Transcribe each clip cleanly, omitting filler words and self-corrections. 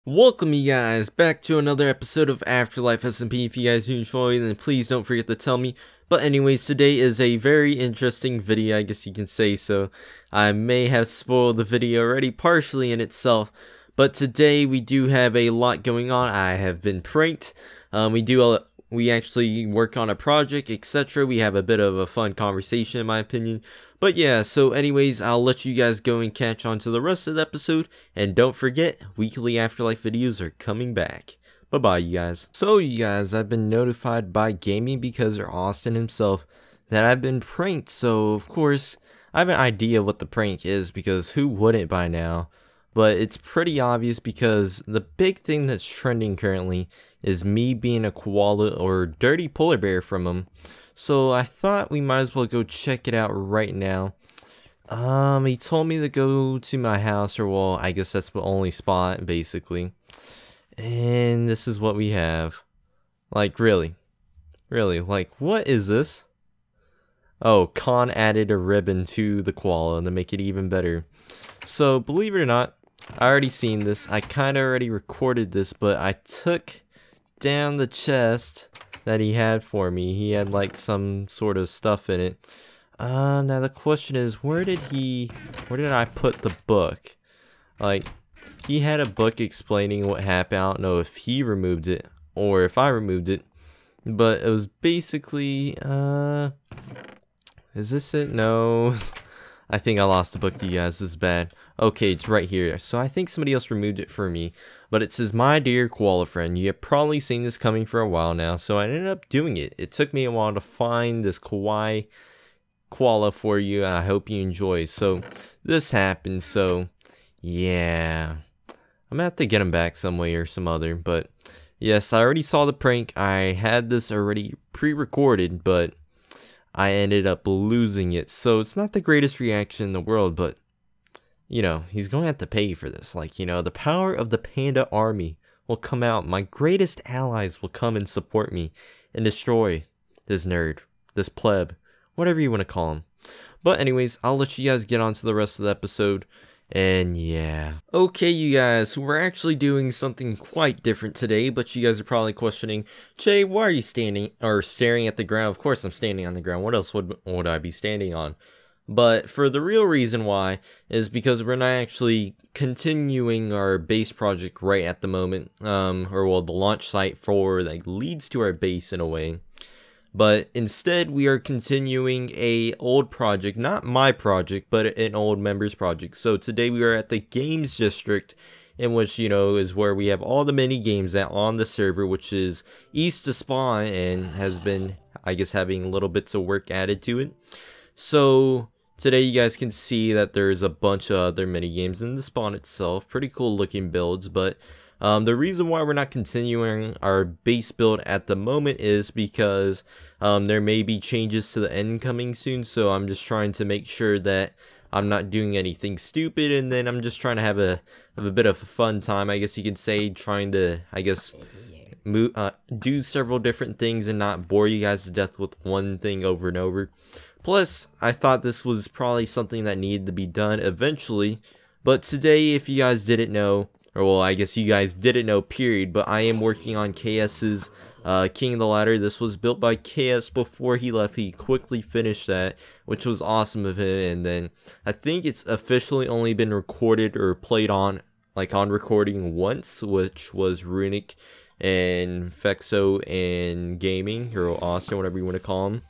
Welcome you guys back to another episode of AfterLife SMP. If you guys do enjoy, then please don't forget to tell me. But anyways, today is a very interesting video, I guess you can say so. I may have spoiled the video already partially in itself, but today we do have a lot going on. I have been pranked. We actually work on a project, etc. We have a bit of a fun conversation in my opinion. But yeah, so anyways, I'll let you guys go and catch on to the rest of the episode. And don't forget, weekly AfterLife videos are coming back. Bye-bye, you guys. So, you guys, I've been notified by GamingBecause or Austin himself that I've been pranked. So, of course, I have an idea what the prank is because who wouldn't by now? But it's pretty obvious because the big thing that's trending currently is me being a koala or dirty polar bear from him. So I thought we might as well go check it out right now. He told me to go to my house, or well, I guess that's the only spot basically. And this is what we have. Like really, like what is this? Oh, Con added a ribbon to the koala to make it even better. So believe it or not, I already seen this. I kind of already recorded this, but I took down the chest that he had for me. He had like some sort of stuff in it. Now the question is, where did I put the book? Like, he had a book explaining what happened. I don't know if he removed it or if I removed it, but it was basically, is this it? No. I think I lost the book, you guys. This is bad. Okay, it's right here. So I think somebody else removed it for me. But it says, "My dear koala friend, you have probably seen this coming for a while now." So I ended up doing it. It took me a while to find this kawaii koala for you. I hope you enjoy. So this happened. So yeah, I'm gonna have to get him back some way or some other. But yes, I already saw the prank. I had this already pre-recorded, but I ended up losing it. So it's not the greatest reaction in the world, but you know, he's going to have to pay for this. Like, you know, the power of the panda army will come out. My greatest allies will come and support me and destroy this nerd, this pleb, whatever you want to call him. But anyways, I'll let you guys get on to the rest of the episode. And yeah. Okay, you guys, so we're actually doing something quite different today, but you guys are probably questioning, "Jay, why are you standing or staring at the ground?" Of course I'm standing on the ground. What else would I be standing on? But for the real reason why is because we're not actually continuing our base project right at the moment, or well, the launch site for like leads to our base in a way. But instead we are continuing a old project, not my project, but an old member's project. So today we are at the games district, in which, you know, is where we have all the mini games that on the server, which is east to spawn and has been, I guess, having little bits of work added to it. So today you guys can see that there's a bunch of other mini games in the spawn itself. Pretty cool looking builds, but the reason why we're not continuing our base build at the moment is because there may be changes to the end coming soon. So I'm just trying to make sure that I'm not doing anything stupid, and then I'm just trying to have a bit of a fun time, I guess you could say, trying to, I guess, do several different things and not bore you guys to death with one thing over and over. Plus, I thought this was probably something that needed to be done eventually. But today, if you guys didn't know, or well, I guess you guys didn't know, period, but I am working on KS's King of the Ladder. This was built by KS before he left. He quickly finished that, which was awesome of him. And then I think it's officially only been recorded or played on, like on recording once, which was Runic and Fexo and Gaming, or Austin, whatever you want to call him.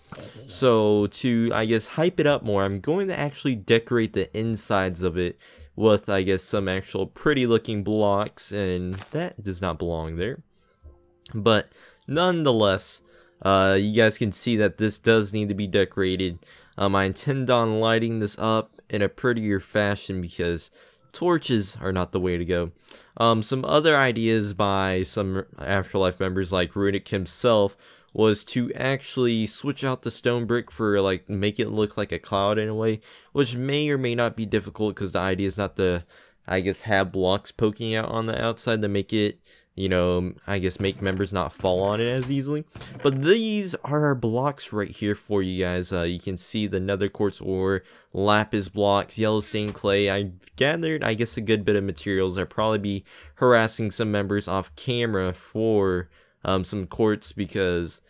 So to, I guess, hype it up more, I'm going to actually decorate the insides of it with, I guess, some actual pretty looking blocks, and that does not belong there. But nonetheless, you guys can see that this does need to be decorated. I intend on lighting this up in a prettier fashion because torches are not the way to go. Some other ideas by some Afterlife members like Runic himself was to actually switch out the stone brick for, like, make it look like a cloud in a way, which may or may not be difficult because the idea is not to, I guess, have blocks poking out on the outside to make it, you know, I guess make members not fall on it as easily. But these are our blocks right here for you guys. You can see the nether quartz ore, lapis blocks, yellow stained clay. I gathered, I guess, a good bit of materials. I'll probably be harassing some members off camera for some quartz, because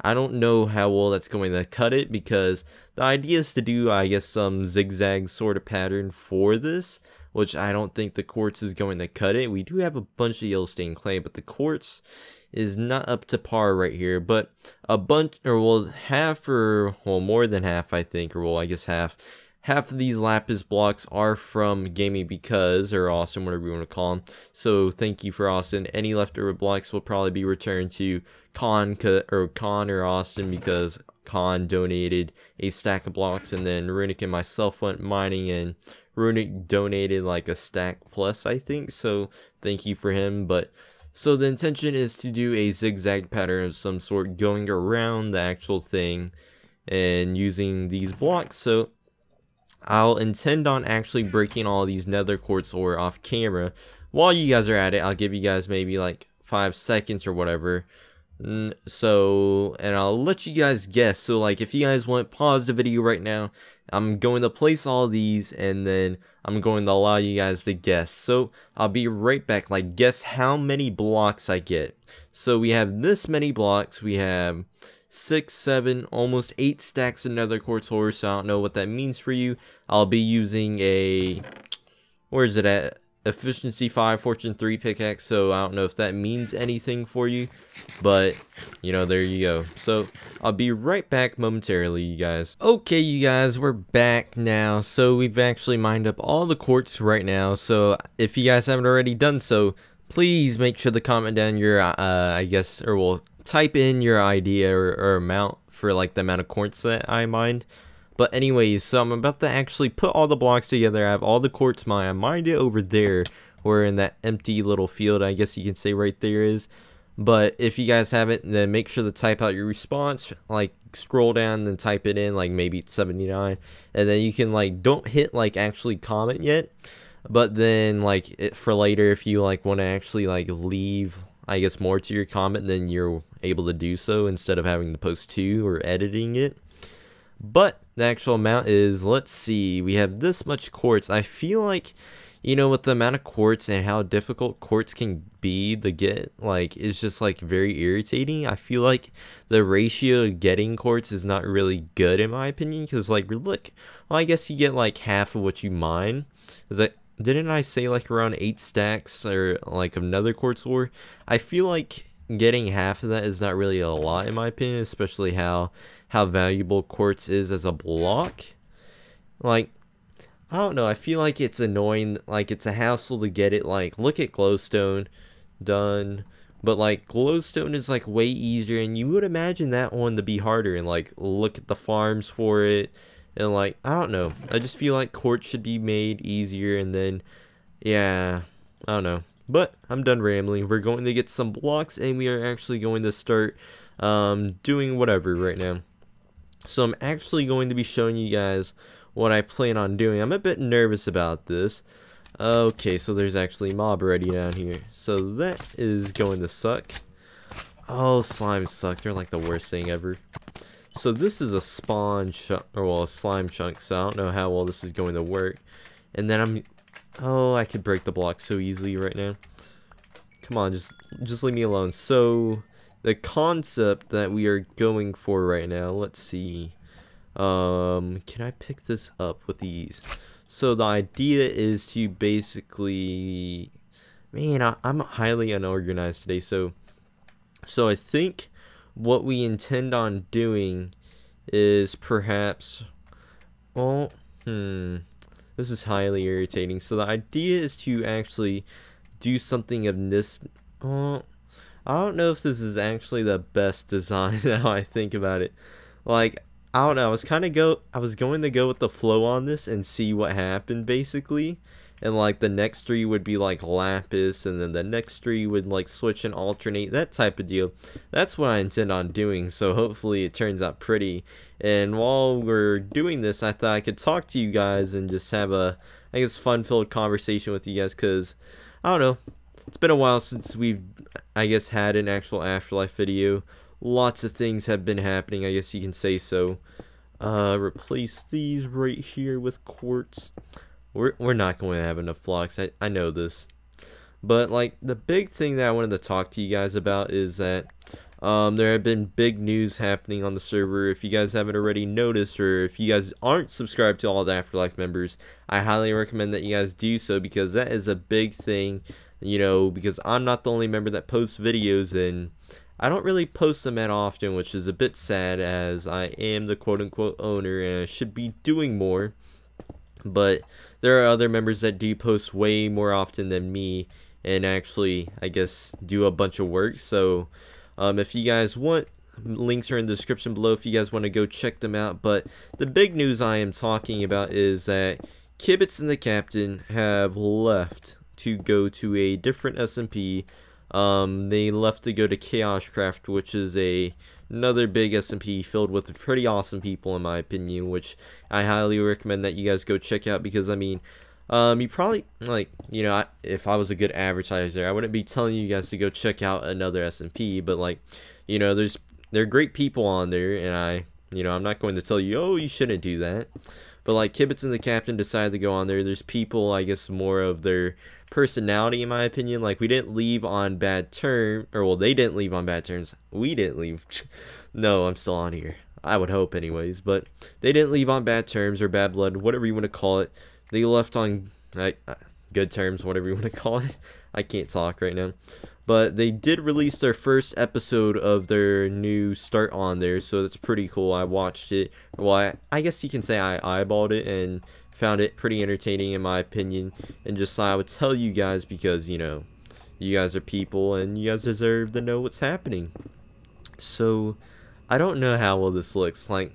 I don't know how well that's going to cut it, because the idea is to do, I guess, some zigzag sort of pattern for this, which I don't think the quartz is going to cut it. We do have a bunch of yellow stained clay, but the quartz is not up to par right here. But a bunch, or well, half, or well, more than half, I think, or well, I guess half of these lapis blocks are from GamingBecause, or Austin, whatever you want to call him. So thank you for Austin. Any leftover blocks will probably be returned to Con or Austin, because Con donated a stack of blocks, and then Runic and myself went mining, and Runic donated like a stack plus, I think. So thank you for him. But so the intention is to do a zigzag pattern of some sort going around the actual thing and using these blocks. So I'll intend on actually breaking all these nether quartz ore off camera. While you guys are at it, I'll give you guys maybe like 5 seconds or whatever. So, and I'll let you guys guess. So like, if you guys want, pause the video right now. I'm going to place all these, and then I'm going to allow you guys to guess. So I'll be right back. Like, guess how many blocks I get. So we have this many blocks. We have 6, 7, almost 8 stacks of nether quartz ore. So I don't know what that means for you. I'll be using a, where is it at? Efficiency 5, Fortune 3 pickaxe. So I don't know if that means anything for you, but you know, there you go. So I'll be right back momentarily, you guys. Okay, you guys, we're back now. So we've actually mined up all the quartz right now. So if you guys haven't already done so, please make sure to comment down your I guess, or well, type in your idea or amount for like the amount of quartz that I mined. But anyways, so I'm about to actually put all the blocks together. I have all the quartz mined. I mined it over there, where in that empty little field, I guess you can say right there is. But if you guys haven't, then make sure to type out your response. Like, scroll down and type it in, like maybe it's 79. And then you can like, don't hit like actually comment yet. But then like for later, if you like want to actually like leave, I guess, more to your comment, then you're able to do so instead of having to post 2 or editing it. But the actual amount is, let's see, we have this much quartz. I feel like, you know, with the amount of quartz and how difficult quartz can be to get, like, it's just like very irritating. I feel like the ratio of getting quartz is not really good in my opinion, because like, look, well, I guess you get like half of what you mine. Is that, didn't I say like around 8 stacks or like of nether quartz ore? I feel like getting half of that is not really a lot in my opinion, especially how valuable quartz is as a block. Like, I don't know, I feel like it's annoying, like it's a hassle to get it. Like, look at glowstone, done, but like glowstone is like way easier, and you would imagine that one to be harder. And like, look at the farms for it, and like, I don't know, I just feel like quartz should be made easier. And then, yeah, I don't know, but I'm done rambling. We're going to get some blocks, and we are actually going to start doing whatever right now. So I'm actually going to be showing you guys what I plan on doing. I'm a bit nervous about this. Okay, so there's actually mob already down here, so that is going to suck. Oh, slimes suck. They're like the worst thing ever. So this is a spawn chunk, or well, a slime chunk, so I don't know how well this is going to work. And then oh, I could break the block so easily right now. Come on, just leave me alone. So the concept that we are going for right now, let's see, can I pick this up with these? So the idea is to basically, man, I'm highly unorganized today. So I think what we intend on doing is perhaps, well, this is highly irritating. So the idea is to actually do something of this. I don't know if this is actually the best design now I think about it. Like, I don't know, I was going to go with the flow on this and see what happened basically. And like the next 3 would be like lapis, and then the next 3 would like switch and alternate, that type of deal. That's what I intend on doing, so hopefully it turns out pretty. And while we're doing this, I thought I could talk to you guys and just have a, I guess, fun-filled conversation with you guys, because I don't know, it's been a while since we've I guess, had an actual Afterlife video. Lots of things have been happening, I guess you can say so. Replace these right here with quartz. We're not going to have enough blocks. I know this. But like the big thing that I wanted to talk to you guys about is that there have been big news happening on the server. If you guys haven't already noticed, or if you guys aren't subscribed to all the Afterlife members, I highly recommend that you guys do so, because that is a big thing, you know, because I'm not the only member that posts videos, and I don't really post them that often, which is a bit sad, as I am the quote-unquote owner and I should be doing more. But there are other members that do post way more often than me, and actually, I guess, do a bunch of work. So if you guys want, links are in the description below if you guys want to go check them out. But the big news I am talking about is that Kibitz and the Captain have left to go to a different SMP. They left to go to Chaoscraft, which is another big SMP filled with pretty awesome people, in my opinion, which I highly recommend that you guys go check out, because I mean, you probably, like, you know, if I was a good advertiser, I wouldn't be telling you guys to go check out another SMP, but like, you know, there are great people on there, and I'm not going to tell you, oh, you shouldn't do that. But like Kibitz and the Captain decided to go on there. There's people, I guess, more of their personality, in my opinion. Like, we didn't leave on bad terms, or well, they didn't leave on bad terms. We didn't leave. No, I'm still on here. I would hope anyways, but they didn't leave on bad terms or bad blood, whatever you want to call it. They left on good terms, whatever you want to call it. I can't talk right now. But they did release their first episode of their new start on there, so that's pretty cool. I watched it. Well, I guess you can say I eyeballed it and found it pretty entertaining, in my opinion. And just thought I would tell you guys, because, you know, you guys are people and you guys deserve to know what's happening. So, I don't know how well this looks. Like,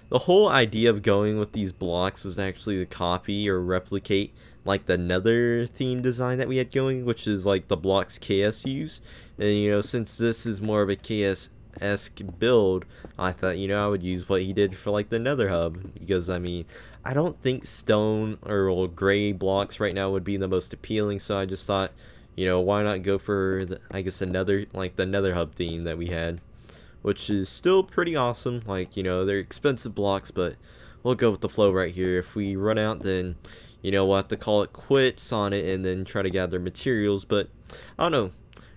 the whole idea of going with these blocks was actually to copy or replicate like the Nether theme design that we had going, which is like the blocks KS use. And you know, since this is more of a KS-esque build, I thought, you know, I would use what he did for like the Nether hub, because I mean, I don't think stone or gray blocks right now would be the most appealing, so I just thought, you know, why not go for the, I guess, another, like the Nether hub theme that we had, which is still pretty awesome. Like, you know, they're expensive blocks, but we'll go with the flow right here. If we run out, then, you know, we'll have to call it quits on it and then try to gather materials. But I don't know,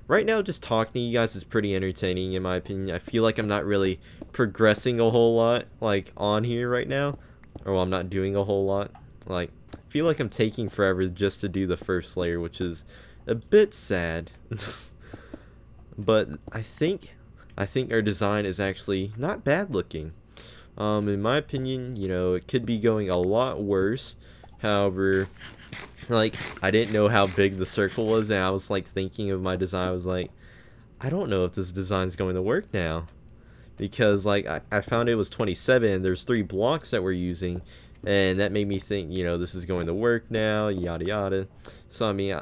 right now just talking to you guys is pretty entertaining, in my opinion. I feel like I'm not really progressing a whole lot, like, on here right now, or well, I'm not doing a whole lot. Like, I feel like I'm taking forever just to do the first layer, which is a bit sad. But I think our design is actually not bad looking. In my opinion, you know, it could be going a lot worse. However, like, I didn't know how big the circle was, and I was like thinking of my design. I was like, I don't know if this design's going to work now, because like I found it was 27 and there's 3 blocks that we're using, and that made me think, you know, this is going to work now, yada yada. So I mean,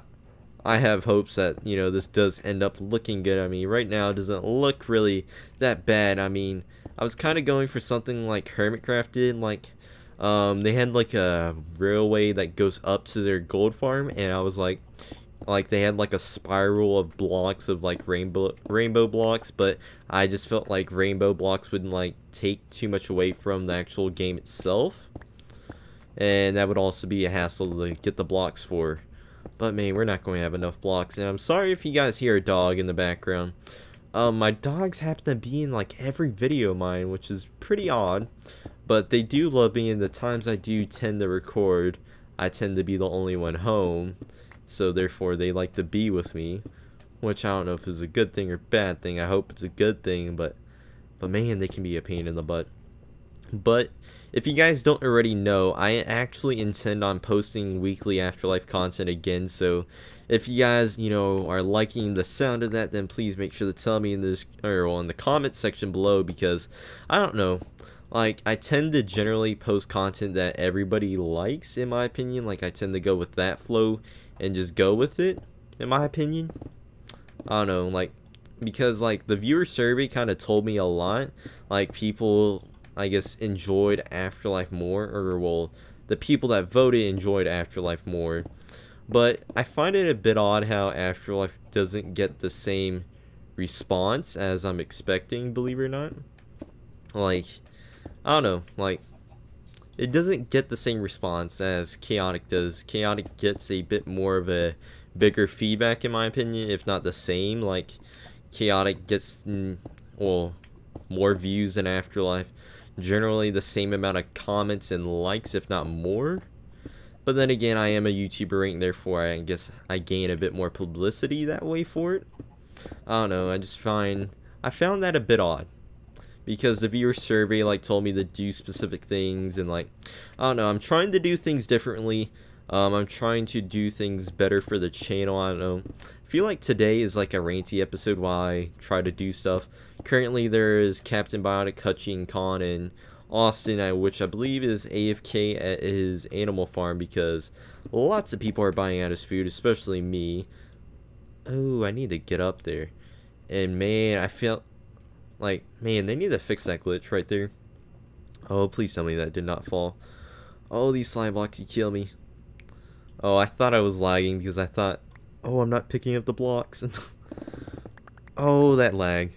I have hopes that, you know, this does end up looking good. I mean, right now it doesn't look really that bad. I mean, I was kind of going for something like Hermitcraft did, like they had like a railway that goes up to their gold farm, and I was like they had like a spiral of blocks of like rainbow blocks, but I just felt like rainbow blocks wouldn't like take too much away from the actual game itself, and that would also be a hassle to get the blocks for. But man, we're not going to have enough blocks, and I'm sorry if you guys hear a dog in the background. My dogs happen to be in like every video of mine, which is pretty odd, but they do love me, and the times I do tend to record, I tend to be the only one home, so therefore they like to be with me, which I don't know if it's a good thing or bad thing. I hope it's a good thing, but man, they can be a pain in the butt. But if you guys don't already know, I actually intend on posting weekly Afterlife content again, so if you guys, you know, are liking the sound of that, then please make sure to tell me in the comment section below, because I don't know, like, I tend to generally post content that everybody likes, in my opinion. Like, I tend to go with that flow and just go with it, in my opinion. I don't know, like, because like the viewer survey kind of told me a lot. Like, people, I guess, enjoyed Afterlife more, or well, the people that voted enjoyed Afterlife more. But I find it a bit odd how AfterLife doesn't get the same response as I'm expecting, believe it or not. Like, I don't know, like, it doesn't get the same response as Chaotic does. Chaotic gets a bit more of a bigger feedback, in my opinion, if not the same. Like, Chaotic gets, well, more views than AfterLife. Generally the same amount of comments and likes, if not more. But then again, I am a YouTuber, and therefore I guess I gain a bit more publicity that way for it. I don't know, I found that a bit odd. Because the viewer survey like told me to do specific things, and like, I don't know, I'm trying to do things differently. I'm trying to do things better for the channel. I don't know. I feel like today is like a ranty episode while I try to do stuff. Currently there is Captain Biotic, Hutchie, and Khan, and Austin, which I believe is AFK at his animal farm because lots of people are buying out his food, especially me. Oh, I need to get up there. And man, I feel like, man, they need to fix that glitch right there. Oh, please tell me that did not fall. Oh, these slime blocks, you kill me. Oh, I thought I was lagging because I thought, oh, I'm not picking up the blocks. Oh, that lag.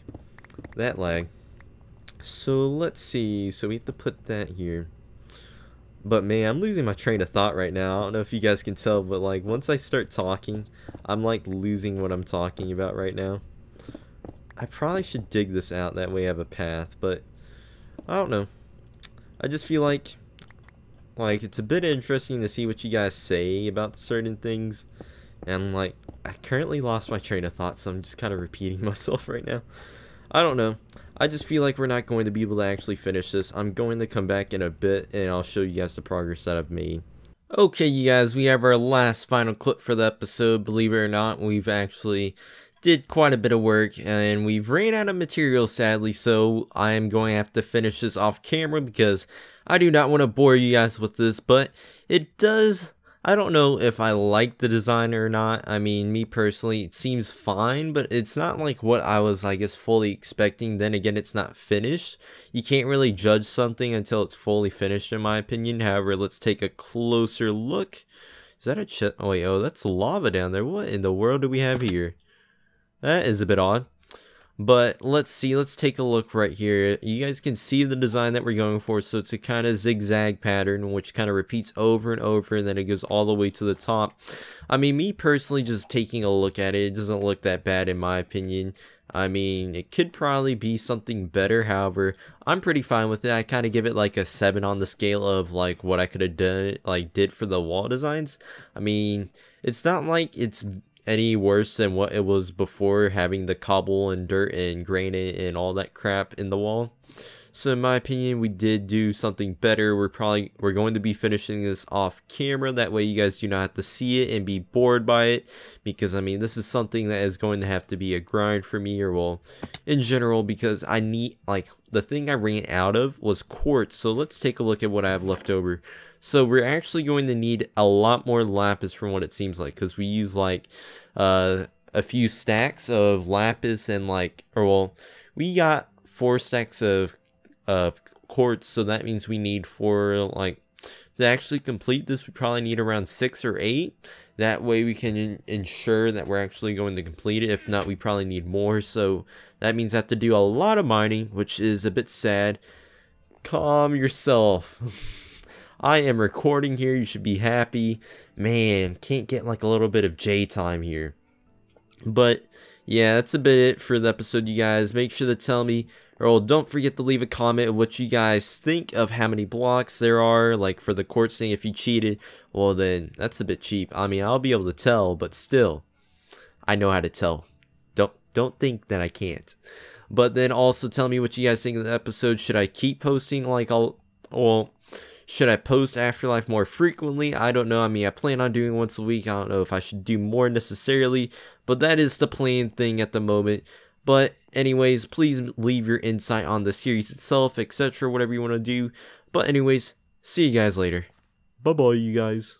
That lag. So, let's see. So, we have to put that here. But, man, I'm losing my train of thought right now. I don't know if you guys can tell, but, like, once I start talking, I'm, like, losing what I'm talking about right now. I probably should dig this out. That way I have a path, but I don't know. I just feel like it's a bit interesting to see what you guys say about certain things. And, like, I currently lost my train of thought, so I'm just kind of repeating myself right now. I don't know. I just feel like we're not going to be able to actually finish this. I'm going to come back in a bit, and I'll show you guys the progress that I've made. Okay, you guys, we have our last final clip for the episode. Believe it or not, we've actually did quite a bit of work, and we've ran out of material, sadly, so I am going to have to finish this off camera because I do not want to bore you guys with this, but it does, I don't know if I like the design or not. I mean, me personally, it seems fine, but it's not like what I was, I guess, fully expecting. Then again, it's not finished. You can't really judge something until it's fully finished, in my opinion. However, let's take a closer look. Is that a chest? Oh wait, oh, that's lava down there. What in the world do we have here? That is a bit odd. But let's see, let's take a look right here. You guys can see the design that we're going for. So it's a kind of zigzag pattern, which kind of repeats over and over, and then it goes all the way to the top. I mean, me personally, just taking a look at it, it doesn't look that bad in my opinion. I mean, it could probably be something better. However, I'm pretty fine with it. I kind of give it like a 7 on the scale of like what I could have done, like did for the wall designs. I mean, it's not like it's any worse than what it was before, having the cobble and dirt and granite and all that crap in the wall. So in my opinion, we did do something better. We're going to be finishing this off camera. That way you guys do not have to see it and be bored by it, because I mean, this is something that is going to have to be a grind for me, or well, in general, because I need, like, the thing I ran out of was quartz. So let's take a look at what I have left over. So we're actually going to need a lot more lapis from what it seems like, because we use like a few stacks of lapis and like, or well, we got 4 stacks of quartz, so that means we need 4, like, to actually complete this we probably need around 6 or 8. That way we can ensure that we're actually going to complete it. If not, we probably need more, so that means I have to do a lot of mining, which is a bit sad. Calm yourself. I am recording here, you should be happy. Man, can't get like a little bit of J time here. But yeah, that's a bit it for the episode, you guys. Make sure to tell me, or don't forget to leave a comment of what you guys think of how many blocks there are. Like for the quartz thing, if you cheated, well then that's a bit cheap. I mean, I'll be able to tell, but still, I know how to tell. Don't think that I can't. But then also tell me what you guys think of the episode. Should I keep posting like should I post AfterLife more frequently? I don't know. I mean, I plan on doing once a week. I don't know if I should do more necessarily, but that is the plan thing at the moment. But anyways, please leave your insight on the series itself, etc., whatever you want to do. But anyways, see you guys later. Bye-bye, you guys.